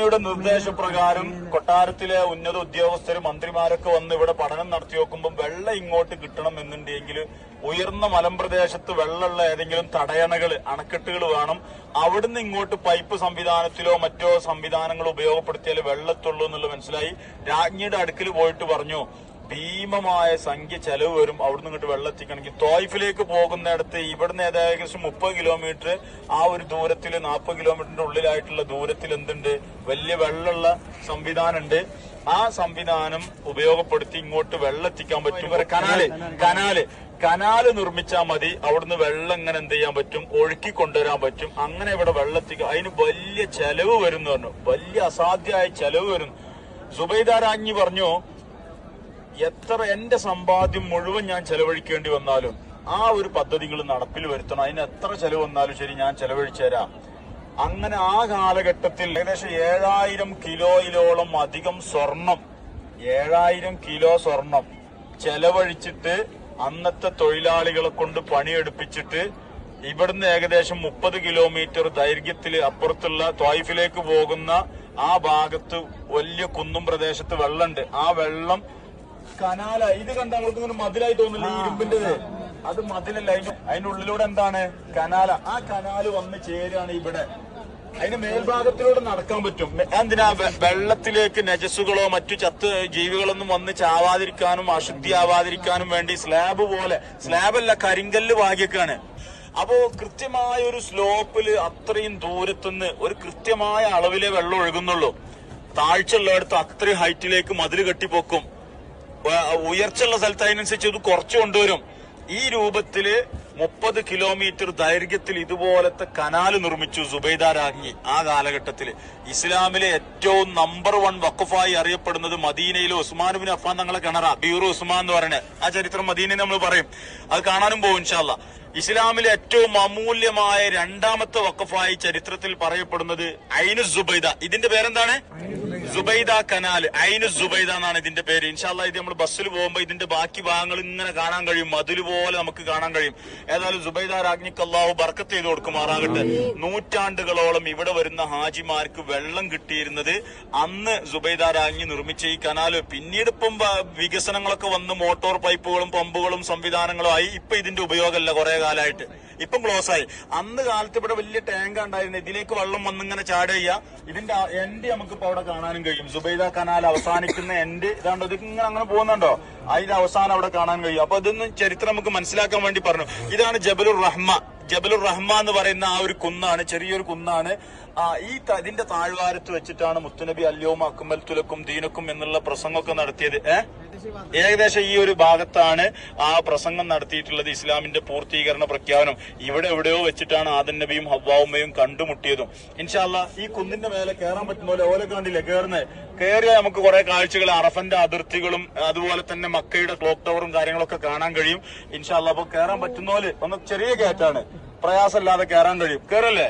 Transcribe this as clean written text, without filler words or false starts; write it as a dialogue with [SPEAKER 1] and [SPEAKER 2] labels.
[SPEAKER 1] യുടെ നിർദ്ദേശപ്രകാരം കൊട്ടാരത്തിലെ ഉന്നത ഉദ്യോഗസ്ഥരും മന്ത്രിമാരൊക്കെ വന്ന് ഇവിടെ പഠനം നടത്തി നോക്കുമ്പോൾ വെള്ളം ഇങ്ങോട്ട് കിട്ടണം എന്നുണ്ടെങ്കിൽ ഉയർന്ന മലമ്പ്രദേശത്ത് വെള്ളമുള്ള ഏതെങ്കിലും തടയണകൾ അണക്കെട്ടുകൾ വേണം. അവിടുന്ന് ഇങ്ങോട്ട് പൈപ്പ് സംവിധാനത്തിലോ മറ്റോ സംവിധാനങ്ങളോ ഉപയോഗപ്പെടുത്തിയാൽ വെള്ളത്തുള്ളൂ എന്നുള്ളത് മനസ്സിലായി. രാജ്ഞിയുടെ അടുക്കൽ പോയിട്ട് പറഞ്ഞു, ഭീമമായ സംഖ്യ ചെലവ് വരും അവിടുന്ന് ഇങ്ങോട്ട് വെള്ളം എത്തിക്കണമെങ്കിൽ. തോയിഫിലേക്ക് പോകുന്നിടത്ത് ഇവിടുന്ന് ഏകദേശം 30 കിലോമീറ്റർ ആ ഒരു ദൂരത്തിൽ 40 കിലോമീറ്ററിന്റെ ഉള്ളിലായിട്ടുള്ള ദൂരത്തിൽ എന്തുണ്ട്, വലിയ വെള്ളമുള്ള സംവിധാനം ഉണ്ട്. ആ സംവിധാനം ഉപയോഗപ്പെടുത്തി ഇങ്ങോട്ട് വെള്ളം എത്തിക്കാൻ പറ്റും. കനാല് നിർമ്മിച്ചാൽ മതി. അവിടുന്ന് വെള്ളം ഇങ്ങനെ എന്ത് ചെയ്യാൻ പറ്റും, ഒഴുക്കി കൊണ്ടുവരാൻ പറ്റും. അങ്ങനെ ഇവിടെ വെള്ളം എത്തിക്കാം. അതിന് വലിയ ചെലവ് വരും എന്ന് പറഞ്ഞു, വലിയ അസാധ്യമായ ചെലവ് വരും. സുബൈദ രാജ്ഞി പറഞ്ഞു, എത്ര എന്റെ സമ്പാദ്യം മുഴുവൻ ഞാൻ ചെലവഴിക്കേണ്ടി വന്നാലും ആ ഒരു പദ്ധതികൾ നടപ്പിൽ വരുത്തണം. അതിന് എത്ര ചെലവ് വന്നാലും ശരി, ഞാൻ ചെലവഴിച്ചു തരാം. അങ്ങനെ ആ കാലഘട്ടത്തിൽ ഏകദേശം 7000 കിലോയിലോളം അധികം സ്വർണം, 7000 കിലോ സ്വർണം ചെലവഴിച്ചിട്ട് അന്നത്തെ തൊഴിലാളികളെ കൊണ്ട് പണിയെടുപ്പിച്ചിട്ട് ഇവിടുന്ന് ഏകദേശം 30 കിലോമീറ്റർ ദൈർഘ്യത്തിൽ അപ്പുറത്തുള്ള ത്വായിഫിലേക്ക് പോകുന്ന ആ ഭാഗത്ത് വലിയ കുന്നും പ്രദേശത്ത് വെള്ളമുണ്ട്. ആ വെള്ളം കനാല, ഇത് കണ്ട നമ്മൾക്ക് ഇങ്ങനെ മതിലായി തോന്നില്ല, ഈ ഇരുമ്പിന്റേത്. അത് മതിലല്ല, അതിന്റെ ഉള്ളിലൂടെ എന്താണ് കനാല. ആ കനാല് വന്ന് ചേരാണ് ഇവിടെ. അതിന്റെ മേൽഭാഗത്തിലൂടെ നടക്കാൻ പറ്റും. എന്തിനാ, വെള്ളത്തിലേക്ക് നജസ്സുകളോ മറ്റു ചത്ത് ജീവികളൊന്നും വന്ന് ചാവാതിരിക്കാനും അശുദ്ധിയാവാതിരിക്കാനും വേണ്ടി സ്ലാബല്ല കരിങ്കല്ല് ഭാഗ്യക്കാണ്. അപ്പോ കൃത്യമായ ഒരു സ്ലോപ്പില് അത്രയും ദൂരത്തുനിന്ന് ഒരു കൃത്യമായ അളവിലെ വെള്ളം ഒഴുകുന്നുള്ളൂ. താഴ്ചയുള്ളടത്ത് അത്രയും ഹൈറ്റിലേക്ക് മതിൽ കെട്ടിപ്പൊക്കും. ഉയർച്ചയുള്ള സ്ഥലത്ത് അതിനനുസരിച്ച് ഇത് കുറച്ചു കൊണ്ടുവരും. ഈ രൂപത്തില് 30 കിലോമീറ്റർ ദൈർഘ്യത്തിൽ ഇതുപോലത്തെ കനാല് നിർമ്മിച്ചു സുബൈദ രാജ്ഞി. ആ കാലഘട്ടത്തിൽ ഇസ്ലാമിലെ ഏറ്റവും നമ്പർ 1 വഖഫായി അറിയപ്പെടുന്നത് മദീനയിലെ ഉസ്മാൻ ബിൻ അഫ്ഫാൻ തങ്ങളെ കിണറ, ബീറു ഉസ്മാൻ എന്ന് പറയുന്നത്. ആ ചരിത്രം മദീനയിൽ നമ്മൾ പറയും, അത് കാണാനും പോകും ഇൻഷാ അല്ലാഹ്. ഇസ്ലാമിലെ ഏറ്റവും അമൂല്യമായ 2ാമത്തെ വഖഫായി ചരിത്രത്തിൽ പറയപ്പെടുന്നത് ഐനു സുബൈദ. ഇതിന്റെ പേരെന്താണ്? സുബൈദ കനാല്. ഐനു സുബൈദ എന്നാണ് ഇതിന്റെ പേര്. ഇൻഷാ അല്ലാഹ് ഇത് നമ്മൾ ബസ്സിൽ പോകുമ്പോൾ ഇതിന്റെ ബാക്കി ഭാഗങ്ങൾ ഇങ്ങനെ കാണാൻ കഴിയും, മതില് പോലെ നമുക്ക് കാണാൻ കഴിയും. ഏതായാലും സുബൈദ രാജ്ഞിക്ക് അല്ലാഹു ബർക്കത്ത് ചെയ്ത് കൊടുക്കുമാറാകട്ടെ. നൂറ്റാണ്ടുകളോളം ഇവിടെ വരുന്ന ഹാജിമാർക്ക് വെള്ളം കിട്ടിയിരുന്നത് അന്ന് സുബൈദ രാജ്ഞി നിർമ്മിച്ച ഈ കനാല്. പിന്നീട് ഇപ്പം വികസനങ്ങളൊക്കെ വന്ന് മോട്ടോർ പൈപ്പുകളും പമ്പുകളും സംവിധാനങ്ങളും ആയി. ഇപ്പൊ ഇതിന്റെ ഉപയോഗമല്ല കുറെ കാലമായിട്ട്, ഇപ്പം ക്ലോസ് ആയി. അന്ന് കാലത്ത് ഇവിടെ വലിയ ടാങ്ക് ഉണ്ടായിരുന്നു, ഇതിലേക്ക് വെള്ളം വന്നിങ്ങനെ ചാടുക. ഇതിന്റെ എൻഡ് നമുക്കിപ്പോ അവിടെ കാണാനും കഴിയും. സുബൈദ കനാൽ അവസാനിക്കുന്ന എൻഡ് ഇതാണ്ടോ, ഇത് ഇങ്ങനെ അങ്ങനെ പോകുന്നുണ്ടോ, അതിന്റെ അവസാനം അവിടെ കാണാൻ കഴിയും. അപ്പൊ ഇതൊന്നും ചരിത്രം നമുക്ക് മനസ്സിലാക്കാൻ വേണ്ടി പറഞ്ഞു. ഇതാണ് ജബലുർ റഹ്മ. ജബലുർ റഹ്മ എന്ന് പറയുന്ന ആ ഒരു കുന്നാണ്, ചെറിയൊരു കുന്നാണ്. ഇതിന്റെ താഴ്വാരത്ത് വെച്ചിട്ടാണ് മുത്തുനബി അല്യൗമ അക്മൽതു ലക്കും ദീനക്കും എന്നുള്ള പ്രസംഗമൊക്കെ നടത്തിയത്. ഏകദേശം ഈ ഒരു ഭാഗത്താണ് ആ പ്രസംഗം നടത്തിയിട്ടുള്ളത്. ഇസ്ലാമിന്റെ പൂർത്തീകരണ പ്രഖ്യാപനം ഇവിടെ എവിടെയോ വെച്ചിട്ടാണ് ആദം നബിയും ഹവ്വാവുമ്മയും കണ്ടുമുട്ടിയതും. ഇൻഷാ അല്ലാഹ് ഈ കുന്നിന്റെ മേലെ കയറാൻ പറ്റുന്ന പോലെ ഓല കണ്ടില്ലേ കയറിയാൽ നമുക്ക് കുറെ കാഴ്ചകൾ, അറഫന്റെ അതിർത്തികളും അതുപോലെ തന്നെ മക്കയുടെ ക്ലോക്ക് ടവറും കാര്യങ്ങളൊക്കെ കാണാൻ കഴിയും. ഇൻഷാ അല്ലാഹ് അപ്പൊ കയറാൻ പറ്റുന്ന പോലെ ഒന്ന് ചെറിയ കയറ്റാണ്, പ്രയാസമില്ലാതെ കയറാൻ കഴിയും. കയറല്ലേ?